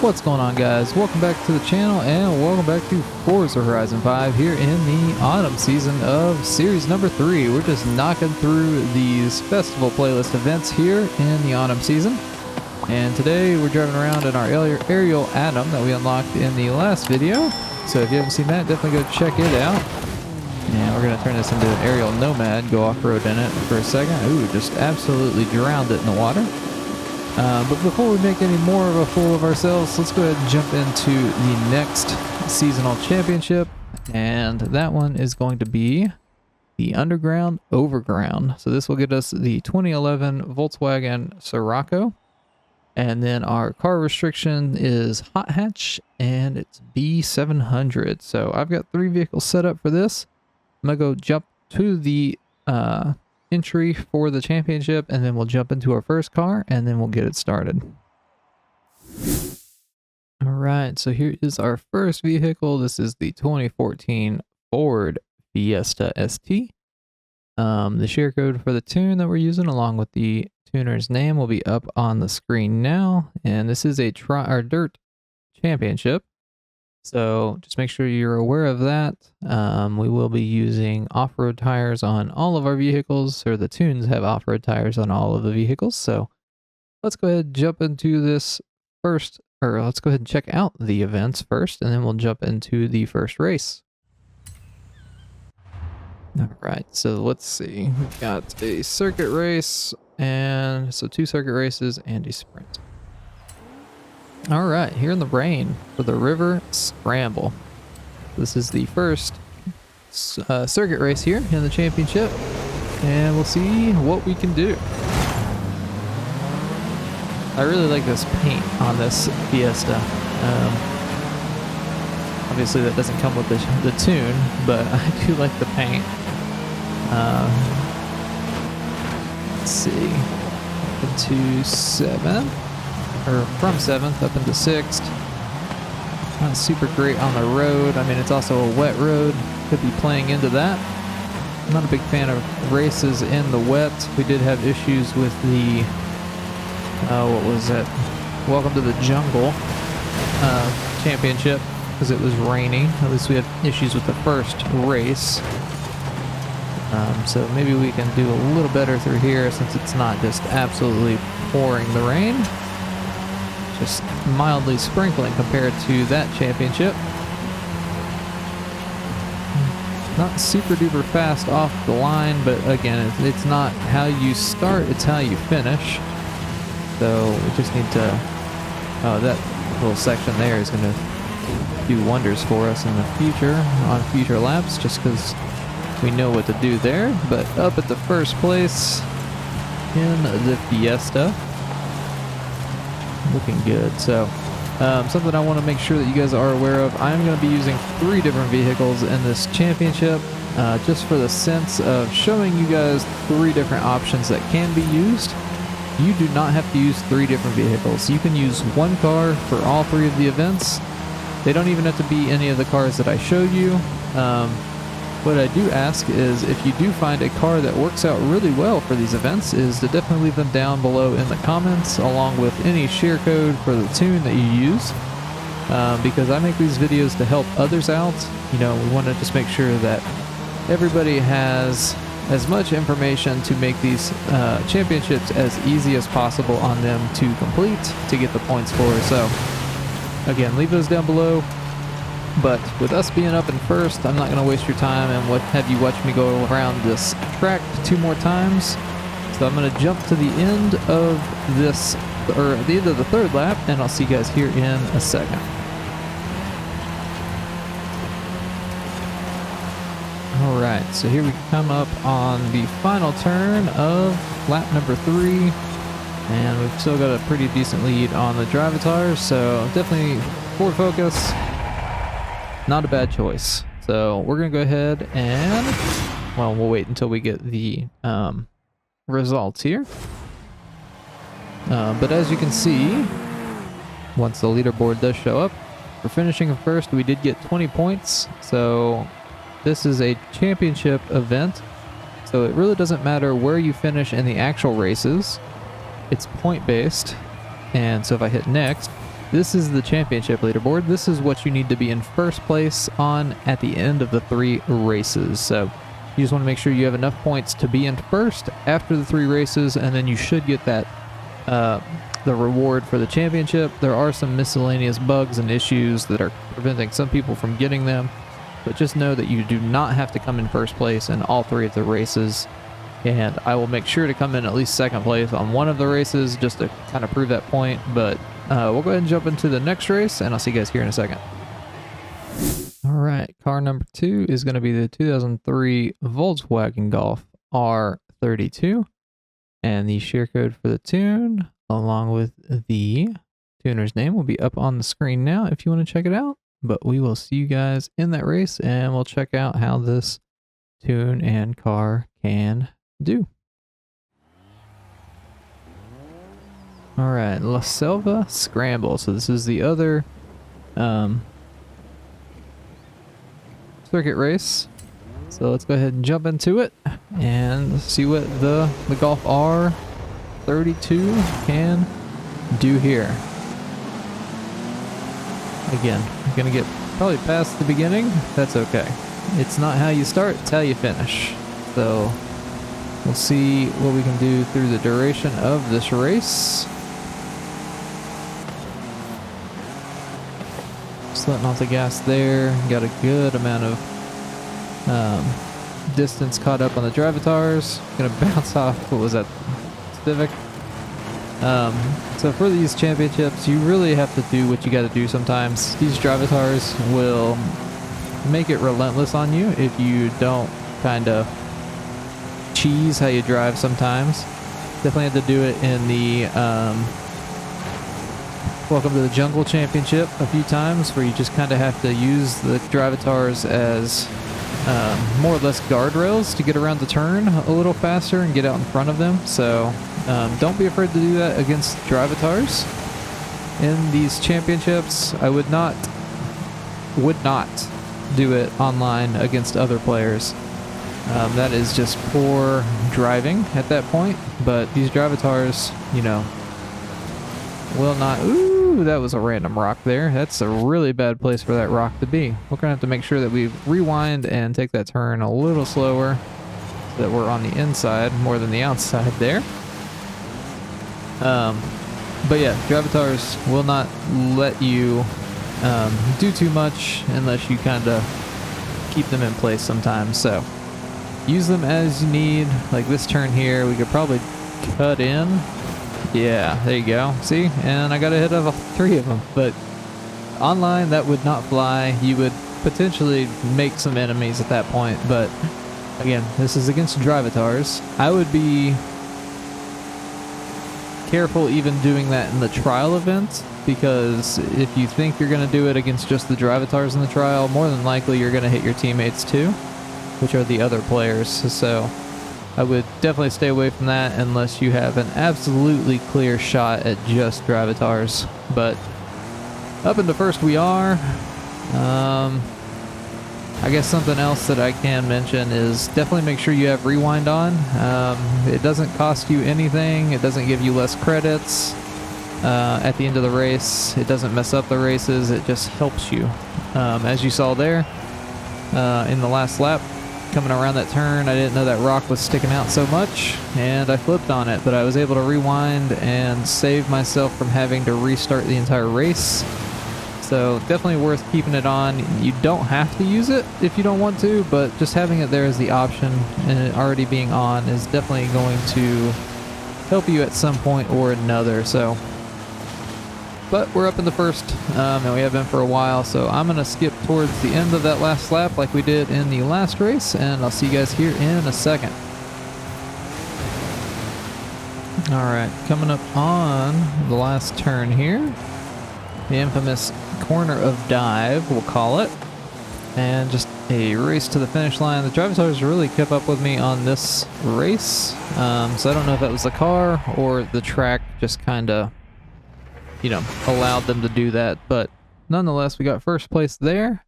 What's going on, guys? Welcome back to the channel and welcome back to Forza Horizon 5 here in the autumn season of series number 3. We're just knocking through these festival playlist events here in the autumn season. And today we're driving around in our aerial Atom that we unlocked in the last video. So if you haven't seen that, definitely go check it out. And we're going to turn this into an aerial Nomad, go off-road in it for a second. Ooh, just absolutely drowned it in the water. But before we make any more of a fool of ourselves, let's go ahead and jump into the next seasonal championship. And that one is going to be the Underground Overground. So this will get us the 2011 Volkswagen Scirocco. And then our car restriction is hot hatch and it's B700. So I've got 3 vehicles set up for this. I'm going to go jump to the entry for the championship, and then we'll jump into our first car and then we'll get it started. All right, so here is our first vehicle. This is the 2014 Ford Fiesta ST. The share code for the tune that we're using along with the tuner's name will be up on the screen now, and this is a dirt championship. So just make sure you're aware of that. We will be using off-road tires on all of our vehicles, or the tunes have off-road tires on all of the vehicles. So let's go ahead and jump into this first, or let's go ahead and check out the events first, and then we'll jump into the first race. All right, so let's see. We've got a circuit race, and so 2 circuit races and a sprint. All right, here in the rain for the River Scramble. This is the first circuit race here in the championship, and we'll see what we can do. I really like this paint on this Fiesta. Obviously that doesn't come with the tune, but I do like the paint. Let's see, into 7. Or from 7th up into 6th. Not super great on the road. I mean, it's also a wet road. Could be playing into that. I'm not a big fan of races in the wet. We did have issues with the, what was it? Welcome to the Jungle championship because it was raining. At least we had issues with the first race. So maybe we can do a little better through here since it's not just absolutely pouring the rain. Just mildly sprinkling compared to that championship. Not super duper fast off the line, but again, it's not how you start, it's how you finish. So we just need to, that little section there is going to do wonders for us in the future, on future laps, just because we know what to do there. But up at the first place in the Fiesta. Looking good. So something I want to make sure that you guys are aware of, I'm going to be using 3 different vehicles in this championship, just for the sense of showing you guys 3 different options that can be used. You do not have to use 3 different vehicles. You can use 1 car for all 3 of the events. They don't even have to be any of the cars that I showed you. What I do ask is, if you do find a car that works out really well for these events, is to definitely leave them down below in the comments, along with any share code for the tune that you use. Because I make these videos to help others out. You know, we want to just make sure that everybody has as much information to make these championships as easy as possible on them to complete, to get the points for. So again, leave those down below. But with us being up in first, I'm not going to waste your time and have you watch me go around this track 2 more times. So I'm going to jump to the end of this, or the end of the 3rd lap, and I'll see you guys here in a second. All right, so here we come up on the final turn of lap number 3, and we've still got a pretty decent lead on the drive tires, so definitely Ford Focus. Not a bad choice. So we're going to go ahead and, well, we'll wait until we get the results here. But as you can see, once the leaderboard does show up, for finishing first, we did get 20 points. So this is a championship event. So it really doesn't matter where you finish in the actual races. It's point based. And so if I hit next, This is the championship leaderboard. This is what you need to be in first place on at the end of the 3 races. So you just want to make sure you have enough points to be in first after the 3 races, and then you should get that the reward for the championship. There are some miscellaneous bugs and issues that are preventing some people from getting them, but just know that you do not have to come in first place in all 3 of the races. And I will make sure to come in at least second place on one of the races just to kind of prove that point. But we'll go ahead and jump into the next race, and I'll see you guys here in a second. All right, car number 2 is going to be the 2003 Volkswagen Golf R32. And the share code for the tune, along with the tuner's name, will be up on the screen now if you want to check it out. But we will see you guys in that race, and we'll check out how this tune and car can do. All right, La Selva Scramble. So this is the other circuit race. So let's go ahead and jump into it and see what the Golf R32 can do here. Again, I'm gonna get probably past the beginning. That's okay. It's not how you start, it's how you finish. So we'll see what we can do through the duration of this race. Just letting off the gas there. Got a good amount of distance caught up on the drivatars. Gonna bounce off, what was that, Civic? So for these championships, you really have to do what you gotta do sometimes. These drivatars will make it relentless on you if you don't kind of cheese how you drive sometimes. Definitely had to do it in the Welcome to the Jungle Championship a few times, where you just kind of have to use the drivatars as more or less guardrails to get around the turn a little faster and get out in front of them. So don't be afraid to do that against drivatars. In these championships, I would not do it online against other players. That is just poor driving at that point. But these drivatars, you know, will not. Ooh, that was a random rock there. That's a really bad place for that rock to be. We're gonna have to make sure that we rewind and take that turn a little slower, so that we're on the inside more than the outside there. But yeah, drivatars will not let you do too much unless you kind of keep them in place sometimes. So use them as you need. Like this turn here, we could probably cut in. Yeah, there you go. See? And I got a hit of 3 of them. But online, that would not fly. You would potentially make some enemies at that point. But again, this is against drivatars. I would be careful even doing that in the trial event, because if you think you're going to do it against just the drivatars in the trial, more than likely you're going to hit your teammates too, which are the other players. So I would definitely stay away from that unless you have an absolutely clear shot at just drivatars. But up into first we are. I guess something else that I can mention is definitely make sure you have rewind on. It doesn't cost you anything. It doesn't give you less credits at the end of the race. It doesn't mess up the races. It just helps you. As you saw there in the last lap, coming around that turn, I didn't know that rock was sticking out so much, and I flipped on it, but I was able to rewind and save myself from having to restart the entire race. So definitely worth keeping it on. You don't have to use it if you don't want to, but just having it there as the option and it already being on is definitely going to help you at some point or another. So, but we're up in the first, and we have been for a while, so I'm going to skip towards the end of that last lap like we did in the last race, and I'll see you guys here in a second. Alright, coming up on the last turn here, the infamous corner of dive, we'll call it, and just a race to the finish line. The drivatars really kept up with me on this race, so I don't know if that was the car or the track just kind of, you know, allowed them to do that, but nonetheless, we got first place there.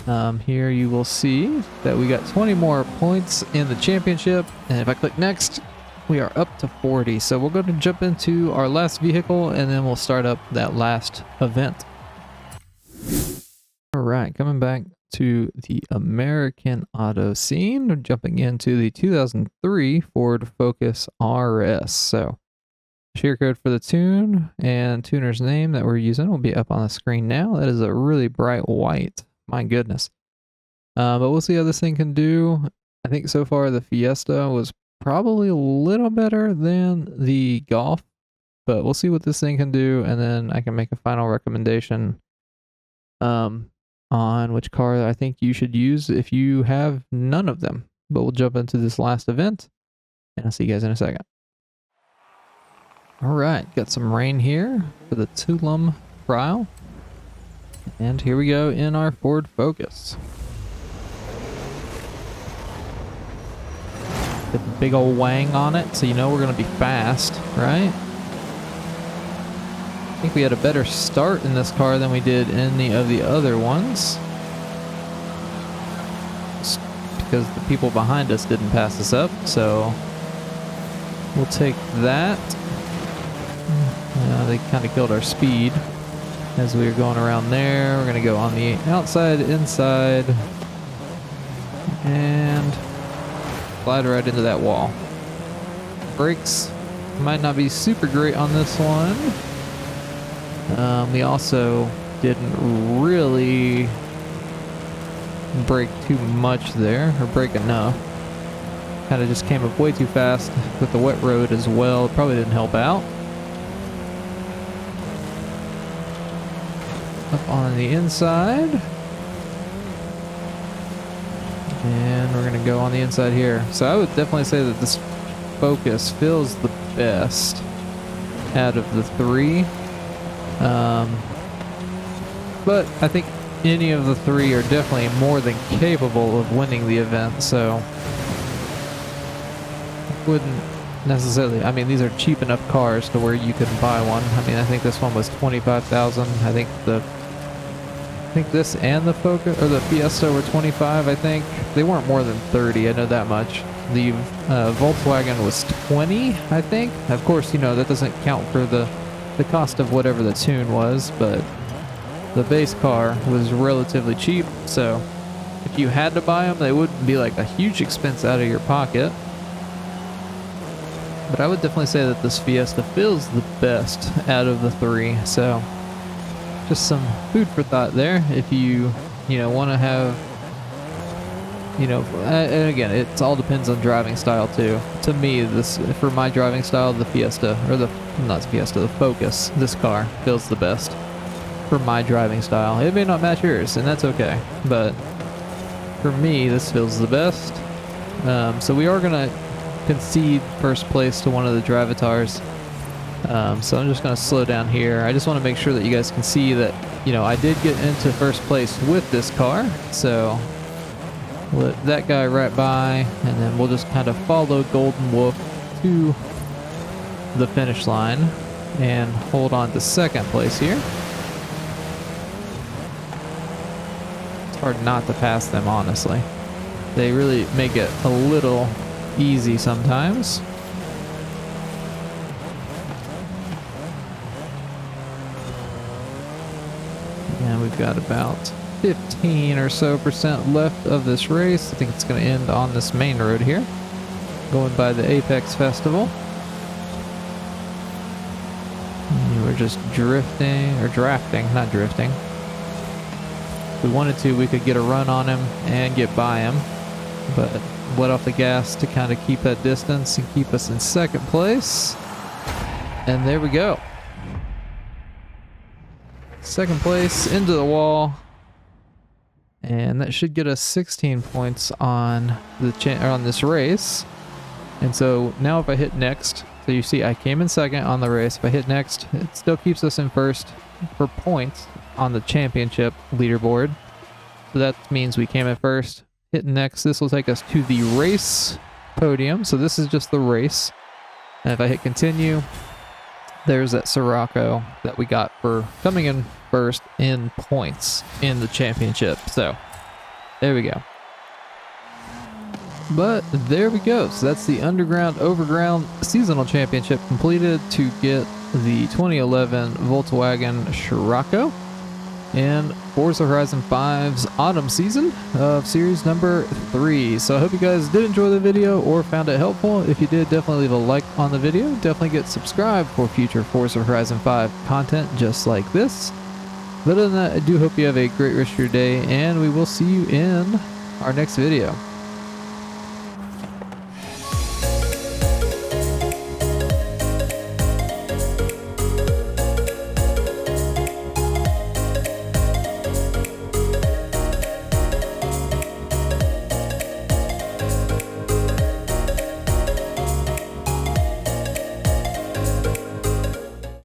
Here you will see that we got 20 more points in the championship, and if I click next, We are up to 40, so we're going to jump into our last vehicle and then we'll start up that last event. All right, coming back to the American auto scene, we're jumping into the 2003 Ford Focus RS. So share code for the tune and tuner's name that we're using will be up on the screen now. That is a really bright white. My goodness. But we'll see how this thing can do. I think so far the Fiesta was probably a little better than the Golf, but we'll see what this thing can do, and then I can make a final recommendation on which car I think you should use if you have none of them. But we'll jump into this last event, and I'll see you guys in a second. All right, got some rain here for the Tulum trial, and here we go in our Ford Focus. The big old wang on it, so you know we're going to be fast, right? I think we had a better start in this car than we did any of the other ones. Just because the people behind us didn't pass us up, so we'll take that. They kind of killed our speed as we were going around there. We're going to go on the outside, inside, and slide right into that wall. Brakes might not be super great on this one. We also didn't really brake too much there, or brake enough. Kind of just came up way too fast with the wet road as well. It probably didn't help out. Up on the inside. And we're going to go on the inside here. So I would definitely say that this Focus feels the best out of the three. But I think any of the three are definitely more than capable of winning the event, so wouldn't necessarily, I mean, these are cheap enough cars to where you can buy one. I mean, I think this one was $25,000. I think this and the Focus or the Fiesta were 25. I think they weren't more than 30. I know that much. The Volkswagen was 20. I think. Of course, you know that doesn't count for the cost of whatever the tune was, but the base car was relatively cheap. So if you had to buy them, they wouldn't be like a huge expense out of your pocket. But I would definitely say that this Fiesta feels the best out of the three. So just some food for thought there. If you want to have, and again, it all depends on driving style too. To me, for my driving style, the Fiesta, or not the Fiesta, the Focus, this car feels the best for my driving style. It may not match yours, and that's okay. But for me, this feels the best. So we are gonna concede first place to one of the Drivatars. So I'm just going to slow down here. I just want to make sure that you guys can see that, I did get into first place with this car. So let that guy right by, and then we'll just kind of follow Golden Wolf to the finish line and hold on to second place here. It's hard not to pass them, honestly. They really make it a little easy sometimes. And we've got about 15% or so left of this race. I think it's going to end on this main road here, going by the Apex Festival. And we're just drifting, not drifting. If we wanted to, we could get a run on him and get by him, but let off the gas to kind of keep that distance and keep us in second place. And there we go. Second place into the wall, and that should get us 16 points on on this race. And so now if I hit next, so you see I came in second on the race. If I hit next, it still keeps us in first for points on the championship leaderboard. So that means we came in first. Hit next, this will take us to the race podium. So this is just the race. And if I hit continue, there's that Scirocco that we got for coming in first in points in the championship. So there we go. But there we go. So that's the Underground Overground Seasonal Championship completed to get the 2011 Volkswagen Scirocco and Forza Horizon 5's autumn season of series number 3. So I hope you guys did enjoy the video or found it helpful. If you did, definitely leave a like on the video. Definitely get subscribed for future Forza Horizon 5 content just like this. But other than that, I do hope you have a great rest of your day, and we will see you in our next video.